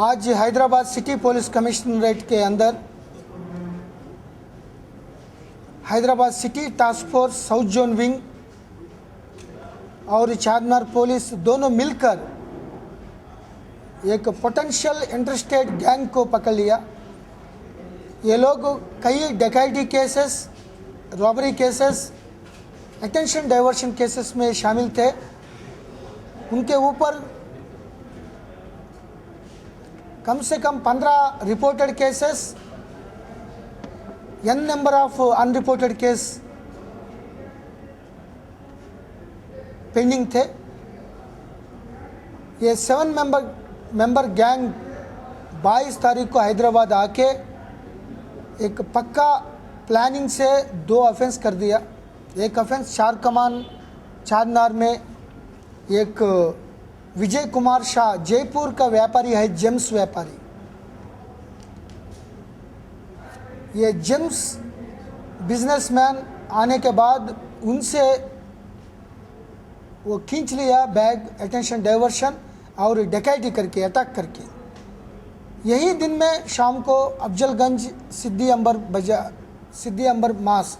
आज Hyderabad city police commissionerate के अंदर Hyderabad city task force south zone wing और चारमीनार पुलिस दोनों मिलकर एक पोटेंशियल इंटरस्टेट गैंग को पकड़ लिया। ये लोग कई डकैती cases, robbery cases, attention diversion cases में शामिल थे। उनके ऊपर कम से कम 15 reported cases, n number of unreported case pending थे। ये 7 मेंबर गैंग 22 तारीख को हैदराबाद आके एक पक्का प्लानिंग से 2 ऑफेंस कर दिया। एक ऑफेंस चारमीनार में एक विजय कुमार शाह जयपुर का व्यापारी है, जेम्स व्यापारी। ये जेम्स बिजनेसमैन आने के बाद उनसे वो खींच लिया बैग, अटेंशन डाइवर्शन और डकैती करके, अटैक करके। यही दिन में शाम को अफजलगंज सिद्दी अंबर मास्क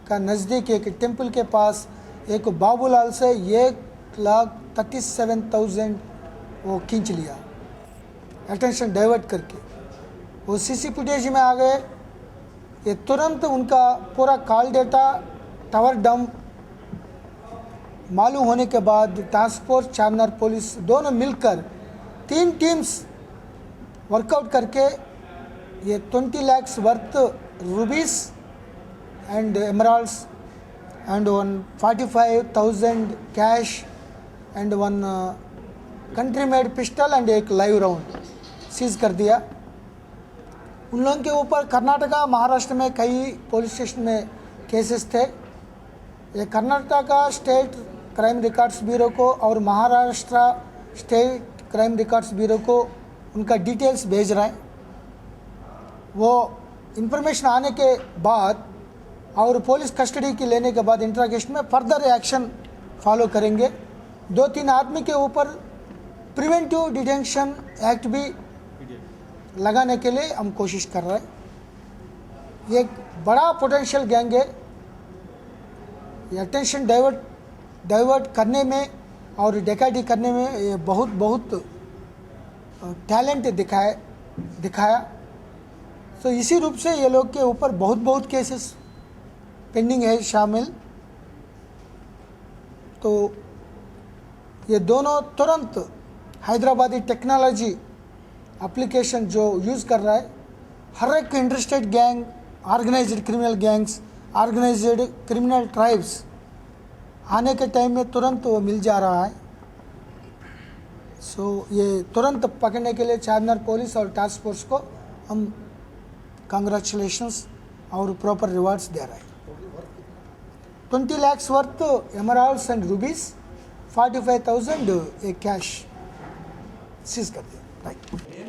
का नज़दीक एक टेंपल के पास एक बाबूलाल से 1,37,000 वो खींच लिया, अटेंशन डाइवर्ट करके। वो सीसी फुटेज में आ गए। ये तुरंत उनका पूरा कॉल डेटा, टावर डंप मालूम होने के बाद टास्क फोर्स, चारमीनार पुलिस दोनों मिलकर 3 टीम्स वर्कआउट करके ये 20 lakhs worth रूबीज and emeralds and 145,000 cash and 1 country made pistol and एक लाइव राउंड सीज कर दिया। उन लोगों के ऊपर कर्नाटका, महाराष्ट्र में कई पुलिस स्टेशन में केसेस थे। ये Karnataka state crime records bureau को और Maharashtra state crime records bureau को उनका डिटेल्स भेज रहे हैं। वो इंफॉर्मेशन आने के बाद और पुलिस कस्टडी की लेने के बाद इंट्रोगेशन में फर्दर एक्शन फॉलो करेंगे। 2-3 आदमी के ऊपर प्रिवेंटिव डिटेंशन एक्ट भी लगाने के लिए हम कोशिश कर रहे हैं। ये एक बड़ा पोटेंशियल गैंग है। ये अटेंशन डाइवर्ट करने में और डकैती करने में ये बहुत टैलेंट दिखाया। तो इसी रूप से ये लोग के ऊपर बहुत केसेस पेंडिंग है शामिल। तो ये दोनों तुरंत हैदराबादी टेक्नोलॉजी एप्लीकेशन जो यूज़ कर रहा है, हर एक interstate gang, organised criminal gangs, organised criminal tribes आने के टाइम में तुरंत वो मिल जा रहा है। सो ये तुरंत पकड़ने के लिए चारमीनार पुलिस और टास्क फोर्स को हम कांग्रेचुलेशंस और प्रॉपर रिवार्ड्स दे रहे हैं। 20 lakhs वर्थ एमराल्ड्स एंड रूबीज, 45,000 एक कैश सीज कर दिया। राइट।